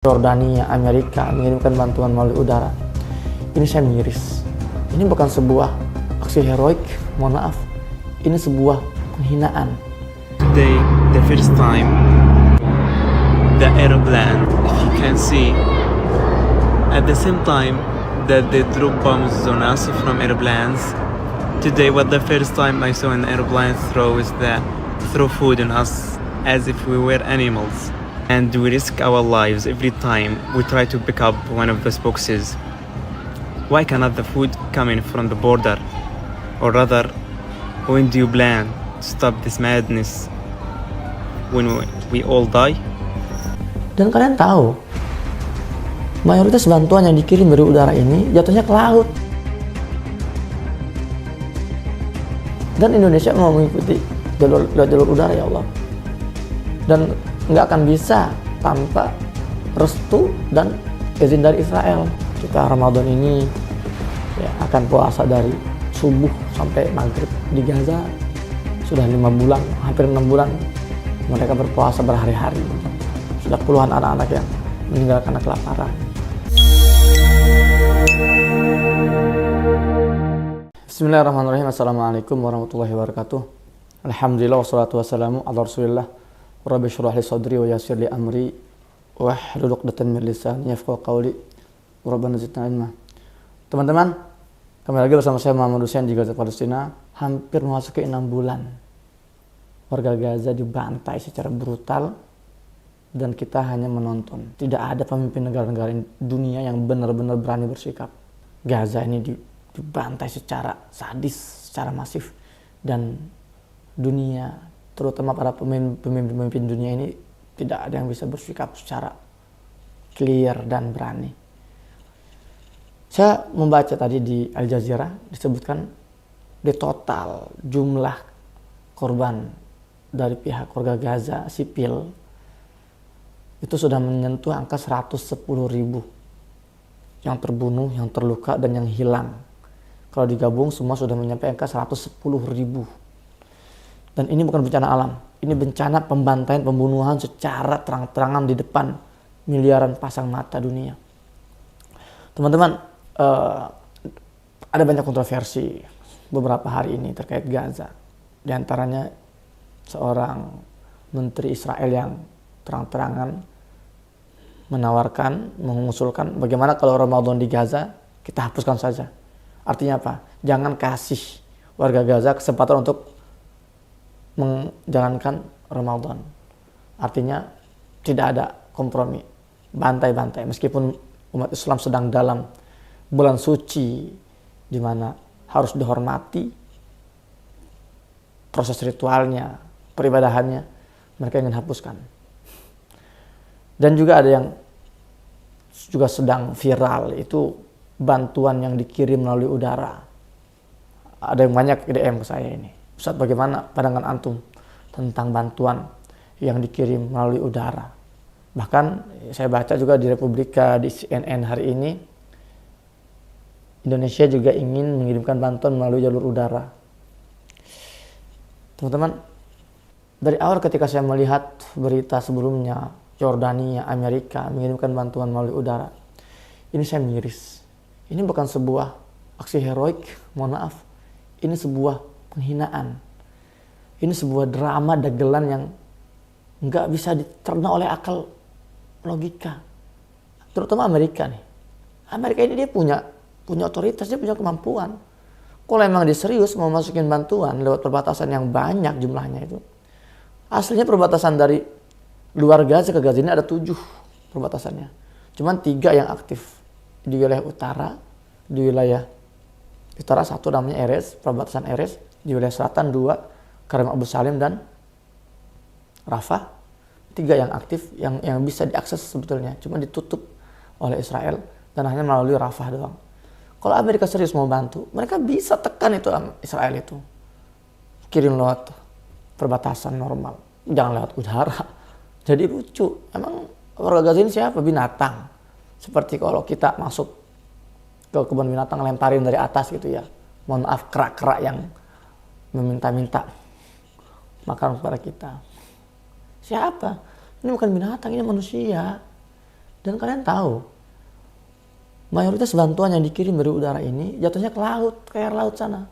Yordania, Amerika mengirimkan bantuan melalui udara. Ini saya miris. Ini bukan sebuah aksi heroik, mohon maaf. Ini sebuah penghinaan. Today, the first time, the aeroplane, if you can see, at the same time that they drop bombs on us from aeroplanes, today was the first time I saw an aeroplane throw food on us as if we were animals. And we risk our lives every time we try to pick up one of those boxes. Why cannot the food come in from the border? Or rather, when do you plan to stop this madness? When we all die? Dan kalian tahu, mayoritas bantuan yang dikirim dari udara ini jatuhnya ke laut. Dan Indonesia mau mengikuti jalur udara, ya Allah. Dan nggak akan bisa tanpa restu dan izin dari Israel. Kita Ramadan ini akan puasa dari subuh sampai maghrib di Gaza. Sudah 5 bulan, hampir 6 bulan mereka berpuasa berhari-hari. Sudah puluhan anak-anak yang meninggal karena kelaparan. Bismillahirrahmanirrahim. Assalamualaikum warahmatullahi wabarakatuh. Alhamdulillah wassalatu wassalamu ala Rasulillah. Rabbi shrah li sadri wa yassir li amri wahlul 'uqdatam min lisani yafqahu qawli. Rabbana zidna ilma. Teman-teman, kembali lagi bersama saya Muhammad Hussein di Gaza, Palestina. Hampir memasuki 6 bulan warga Gaza dibantai secara brutal dan kita hanya menonton. Tidak ada pemimpin negara-negara dunia yang benar-benar berani bersikap. Gaza ini dibantai secara sadis, secara masif, dan dunia, terutama para pemimpin dunia ini, tidak ada yang bisa bersikap secara clear dan berani. Saya membaca tadi di Al Jazeera disebutkan di total jumlah korban dari pihak warga Gaza sipil itu sudah menyentuh angka 110.000 yang terbunuh, yang terluka, dan yang hilang. Kalau digabung semua sudah mencapai angka 110.000. Dan ini bukan bencana alam, ini bencana pembantaian, pembunuhan secara terang-terangan di depan miliaran pasang mata dunia. Teman-teman, ada banyak kontroversi beberapa hari ini terkait Gaza. Di antaranya seorang menteri Israel yang terang-terangan menawarkan, mengusulkan bagaimana kalau Ramadan di Gaza kita hapuskan saja. Artinya apa? Jangan kasih warga Gaza kesempatan untuk menjalankan Ramadan. Artinya tidak ada kompromi, bantai-bantai. Meskipun umat Islam sedang dalam bulan suci di mana harus dihormati proses ritualnya, peribadahannya, mereka ingin hapuskan. Dan juga ada yang juga sedang viral, itu bantuan yang dikirim melalui udara. Ada yang banyak DM ke saya ini. Ustaz, bagaimana pandangan antum tentang bantuan yang dikirim melalui udara? Bahkan saya baca juga di Republika, di CNN hari ini, Indonesia juga ingin mengirimkan bantuan melalui jalur udara. Teman-teman, dari awal ketika saya melihat berita sebelumnya, Yordania, Amerika mengirimkan bantuan melalui udara, ini saya miris. Ini bukan sebuah aksi heroik, mohon maaf. Ini sebuah penghinaan. Ini sebuah drama dagelan yang nggak bisa dicerna oleh akal logika. Terutama Amerika nih. Amerika ini dia punya otoritas, dia punya kemampuan. Kalau emang dia serius mau masukin bantuan lewat perbatasan yang banyak jumlahnya itu. Aslinya perbatasan dari luar Gaza ke Gaza ini ada 7 perbatasannya. Cuman 3 yang aktif. Di wilayah utara, di wilayah utara 1 namanya Erez, perbatasan Erez. Di wilayah selatan 2, Karim Abu Salim dan Rafah. 3 yang aktif, yang bisa diakses sebetulnya, cuma ditutup oleh Israel dan hanya melalui Rafah doang. Kalau Amerika serius mau bantu, mereka bisa tekan itu Israel itu, kirim lewat perbatasan normal, jangan lewat udara. Jadi lucu, emang warga Gaza ini siapa? Binatang. Seperti kalau kita masuk ke kebun binatang lemparin dari atas gitu ya, mohon maaf, kerak-kerak yang meminta-minta makan kepada kita. Siapa? Ini bukan binatang, ini manusia. Dan kalian tahu, mayoritas bantuan yang dikirim dari udara ini jatuhnya ke laut, ke air laut sana.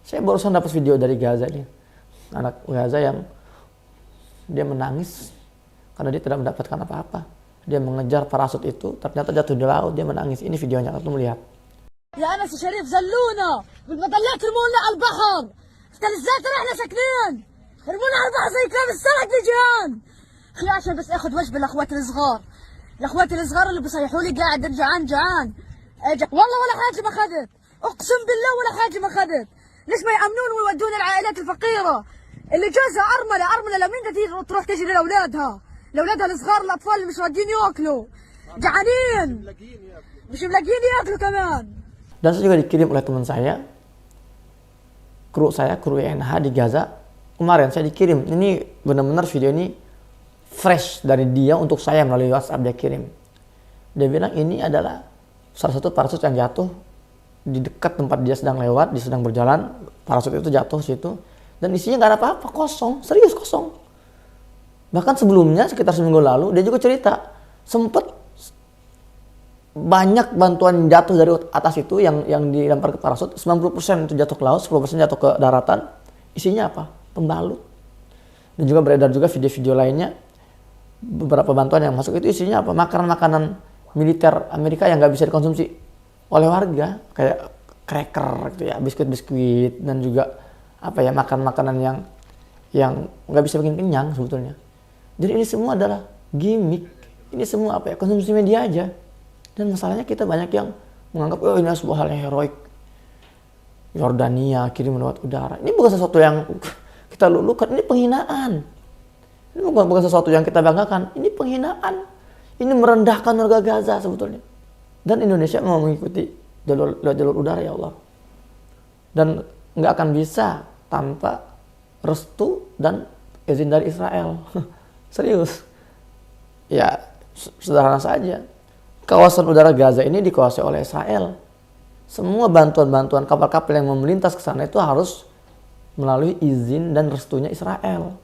Saya barusan dapat video dari Gaza ini. Anak Gaza yang dia menangis karena dia tidak mendapatkan apa-apa. Dia mengejar parasut itu, ternyata jatuh di laut, dia menangis. Ini videonya, kamu lihat. يا أنس شريف زلونا بالمظلات رمونا على البحر فلزات احنا ساكنين رمونا على البحر زي كلاب السمك لجان اخي عشان بس اخذ وجبه لاخواتي الصغار اللي بيصيحوا لي قاعد جعان والله ولا حاجه ما اخذت اقسم بالله ولا حاجه ما اخذت ليش ما يامنون ويودون العائلات الفقيره اللي جوزها ارمله لمين تروح تجري لاولادها الصغار الاطفال اللي مش راضيين ياكلوا جعانين مش ملاقيين ياكلوا كمان. Dan saya juga dikirim oleh teman saya, kru YNH di Gaza. Kemarin saya dikirim, ini benar-benar video ini fresh dari dia untuk saya melalui WhatsApp dia kirim. Dia bilang ini adalah salah satu parasut yang jatuh di dekat tempat dia sedang lewat, dia sedang berjalan, parasut itu jatuh situ. Dan isinya nggak ada apa-apa, kosong, serius kosong. Bahkan sebelumnya, sekitar seminggu lalu, dia juga cerita, sempet banyak bantuan jatuh dari atas itu yang dilempar ke parasut, 90% itu jatuh ke laut, 10% jatuh ke daratan. Isinya apa? Pembalut. Dan juga beredar juga video-video lainnya, beberapa bantuan yang masuk itu isinya apa? Makanan-makanan militer Amerika yang nggak bisa dikonsumsi oleh warga, kayak cracker gitu ya, biskuit-biskuit, dan juga apa ya, makanan-makanan yang nggak bisa bikin kenyang sebetulnya. Jadi ini semua adalah gimmick, ini semua apa ya, konsumsi media aja. Dan masalahnya kita banyak yang menganggap, oh ini sebuah hal yang heroik. Yordania kirim lewat udara. Ini bukan sesuatu yang kita lulukan, ini penghinaan. Ini bukan sesuatu yang kita banggakan, ini penghinaan. Ini merendahkan warga Gaza sebetulnya. Dan Indonesia mau mengikuti jalur udara, ya Allah. Dan nggak akan bisa tanpa restu dan izin dari Israel. Serius. Ya, sederhana saja. Kawasan udara Gaza ini dikuasai oleh Israel. Semua bantuan-bantuan kapal-kapal yang melintas ke sana itu harus melalui izin dan restunya Israel.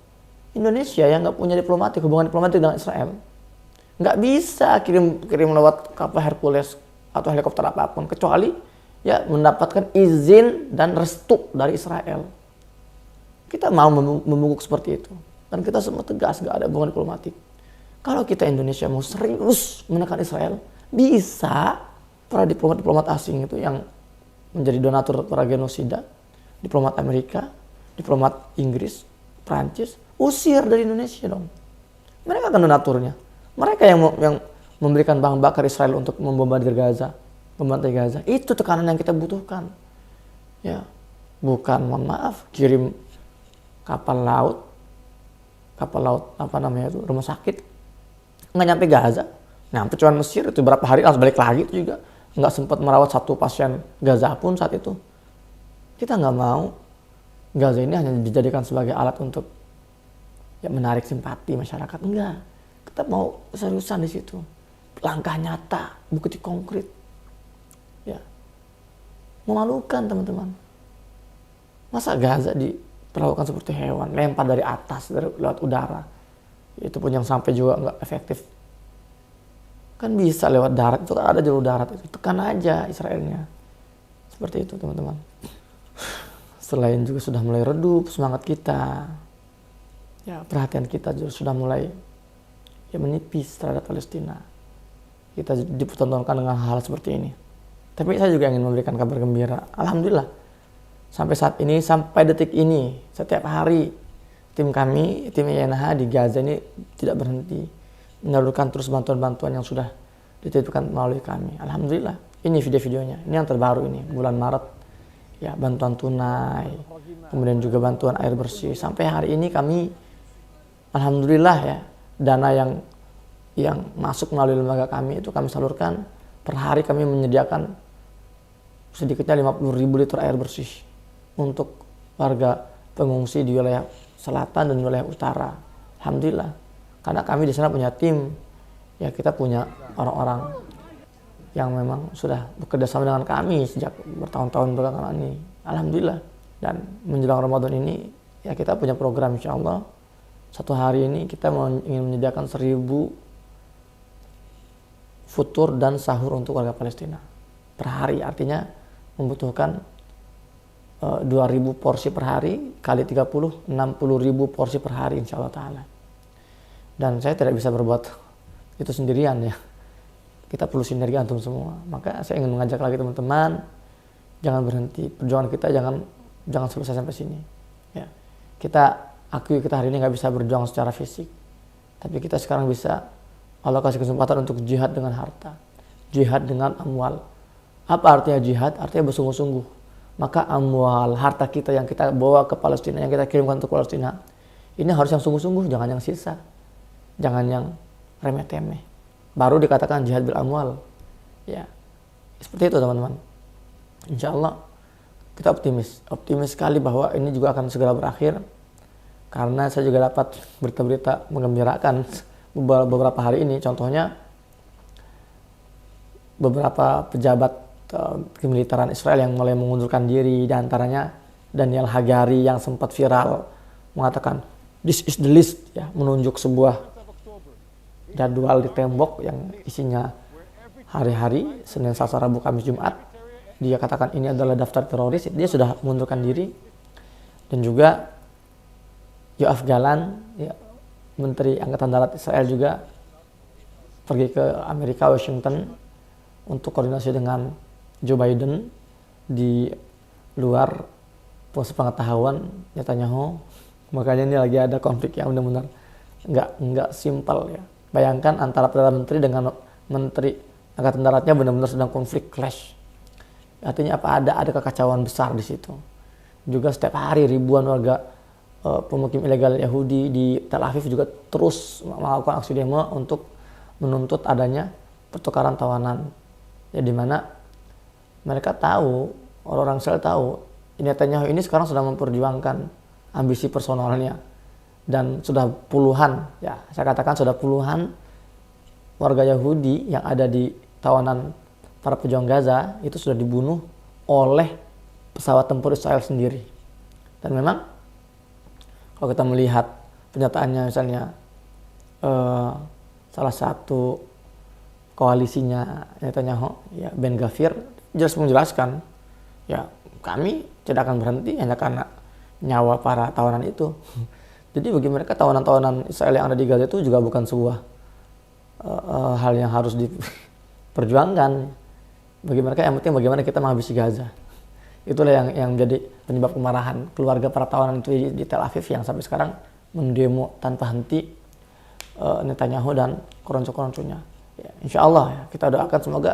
Indonesia yang nggak punya hubungan diplomatik dengan Israel, nggak bisa kirim lewat kapal Hercules atau helikopter apapun kecuali ya mendapatkan izin dan restu dari Israel. Kita mau membungkuk seperti itu dan kita semua tegas, nggak ada hubungan diplomatik. Kalau kita Indonesia mau serius menekan Israel, bisa para diplomat asing itu yang menjadi donatur para genosida, diplomat Amerika, diplomat Inggris, Prancis, usir dari Indonesia dong. Mereka akan donaturnya. Mereka yang memberikan bahan bakar Israel untuk membombardir Gaza, membantai Gaza. Itu tekanan yang kita butuhkan. Ya, bukan, mohon maaf, kirim kapal laut apa namanya itu, rumah sakit. Nggak nyampe Gaza, nyampe cuma Mesir, itu berapa hari langsung balik lagi, itu juga nggak sempat merawat satu pasien Gaza pun saat itu. Kita nggak mau Gaza ini hanya dijadikan sebagai alat untuk ya menarik simpati masyarakat, enggak. Kita mau seriusan di situ, langkah nyata, bukti konkret. Ya, memalukan teman-teman. Masa Gaza diperlakukan seperti hewan, lempar dari atas, lewat udara. Itu pun yang sampai juga nggak efektif. Kan bisa lewat darat, itu kan ada jalur darat itu. Tekan aja Israelnya. Seperti itu teman-teman. Selain juga sudah mulai redup semangat kita. Ya, perhatian kita juga sudah mulai ya menipis terhadap Palestina. Kita dipertontonkan dengan hal seperti ini. Tapi saya juga ingin memberikan kabar gembira. Alhamdulillah. Sampai saat ini, sampai detik ini, setiap hari tim kami, tim YNH di Gaza ini tidak berhenti menyalurkan terus bantuan-bantuan yang sudah dititipkan melalui kami. Alhamdulillah. Ini video-videonya. Ini yang terbaru ini, bulan Maret. Ya, bantuan tunai, kemudian juga bantuan air bersih. Sampai hari ini kami, alhamdulillah ya, dana yang masuk melalui lembaga kami itu kami salurkan. Per hari kami menyediakan sedikitnya 50.000 liter air bersih untuk warga pengungsi di wilayah selatan dan wilayah utara. Alhamdulillah. Karena kami di sana punya tim, ya kita punya orang-orang yang memang sudah bekerja sama dengan kami sejak bertahun-tahun belakangan ini. Alhamdulillah. Dan menjelang Ramadan ini, ya kita punya program insya Allah. Satu hari ini kita ingin menyediakan 1.000 futur dan sahur untuk warga Palestina per hari. Artinya membutuhkan 2.000 porsi per hari kali 30, 60.000 porsi per hari insya Allah ta'ala. Dan saya tidak bisa berbuat itu sendirian ya. Kita perlu sinergi antum semua. Maka saya ingin mengajak lagi teman-teman, jangan berhenti. Perjuangan kita jangan selesai sampai sini. Ya. Kita akui kita hari ini nggak bisa berjuang secara fisik. Tapi kita sekarang bisa, Allah kasih kesempatan untuk jihad dengan harta. Jihad dengan amwal. Apa artinya jihad? Artinya bersungguh-sungguh. Maka amwal, harta kita yang kita bawa ke Palestina, yang kita kirimkan untuk Palestina, ini harus yang sungguh-sungguh, jangan yang sisa. Jangan yang remeh-temeh. Baru dikatakan jihad bil amwal. Ya, seperti itu teman-teman. Insya Allah kita optimis sekali bahwa ini juga akan segera berakhir. Karena saya juga dapat berita-berita menggembirakan beberapa hari ini. Contohnya beberapa pejabat kemiliteran Israel yang mulai mengundurkan diri, di antaranya Daniel Hagari yang sempat viral mengatakan this is the list, ya, menunjuk sebuah jadwal di tembok yang isinya hari-hari Senin, Selasa, Rabu, Kamis, Jumat. Dia katakan ini adalah daftar teroris. Dia sudah mengundurkan diri. Dan juga Yoav Galan, ya, Menteri Angkatan Darat Israel juga pergi ke Amerika, Washington untuk koordinasi dengan Joe Biden di luar pengetahuan Netanyahu. Makanya ini lagi ada konflik yang benar-benar nggak simpel ya. Bayangkan antara Perdana Menteri dengan Menteri Angkatan Daratnya benar-benar sedang konflik clash. Artinya apa? Ada kekacauan besar di situ. Juga setiap hari ribuan warga pemukim ilegal Yahudi di Tel Aviv juga terus melakukan aksi demo untuk menuntut adanya pertukaran tawanan. Ya, di mana mereka tahu, orang-orang Israel tahu, Netanyahu ini sekarang sedang memperjuangkan ambisi personalnya. Dan sudah puluhan, ya saya katakan sudah puluhan warga Yahudi yang ada di tawanan para pejuang Gaza itu sudah dibunuh oleh pesawat tempur Israel sendiri. Dan memang kalau kita melihat pernyataannya misalnya salah satu koalisinya Netanyahu, ya Ben Gvir, jelas menjelaskan, ya kami tidak akan berhenti hanya karena nyawa para tawanan itu. Jadi bagi mereka tawanan-tawanan Israel yang ada di Gaza itu juga bukan sebuah hal yang harus diperjuangkan. Bagi mereka yang penting bagaimana kita menghabisi Gaza. Itulah yang menjadi penyebab kemarahan keluarga para tawanan itu di Tel Aviv yang sampai sekarang mendemo tanpa henti Netanyahu dan keronco-keronconya. Ya, insya Allah ya, kita doakan semoga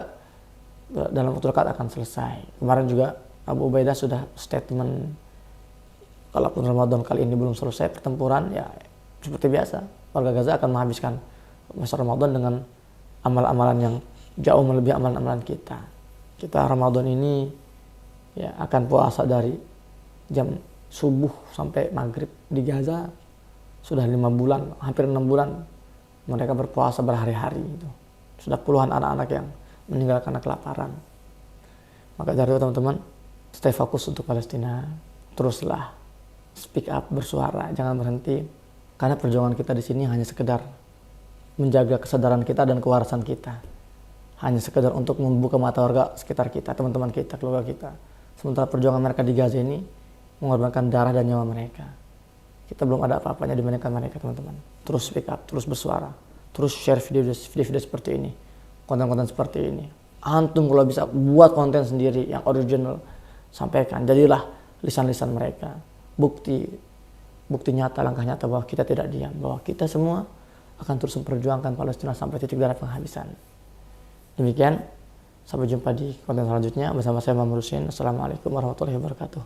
dalam waktu dekat akan selesai. Kemarin juga Abu Ubaidah sudah statement, kalaupun Ramadan kali ini belum selesai pertempuran, ya seperti biasa warga Gaza akan menghabiskan masa Ramadan dengan amal-amalan yang jauh melebihi amalan-amalan kita. Kita Ramadan ini ya akan puasa dari jam subuh sampai maghrib di Gaza. Sudah 5 bulan, hampir 6 bulan mereka berpuasa berhari-hari itu. Sudah puluhan anak-anak yang meninggal karena kelaparan. Maka dari itu teman-teman, stay fokus untuk Palestina. Teruslah speak up, bersuara, jangan berhenti. Karena perjuangan kita di sini hanya sekedar menjaga kesadaran kita dan kewarasan kita. Hanya sekedar untuk membuka mata warga sekitar kita, teman-teman kita, keluarga kita. Sementara perjuangan mereka di Gaza ini mengorbankan darah dan nyawa mereka. Kita belum ada apa-apanya dibandingkan mereka, teman-teman. Terus speak up, terus bersuara. Terus share video-video seperti ini. Konten-konten seperti ini. Antum kalau bisa buat konten sendiri yang original, sampaikan. Jadilah lisan-lisan mereka. Bukti nyata, langkah nyata bahwa kita tidak diam. Bahwa kita semua akan terus memperjuangkan Palestina sampai titik darah penghabisan. Demikian, sampai jumpa di konten selanjutnya bersama saya Muhammad Husin. Assalamualaikum warahmatullahi wabarakatuh.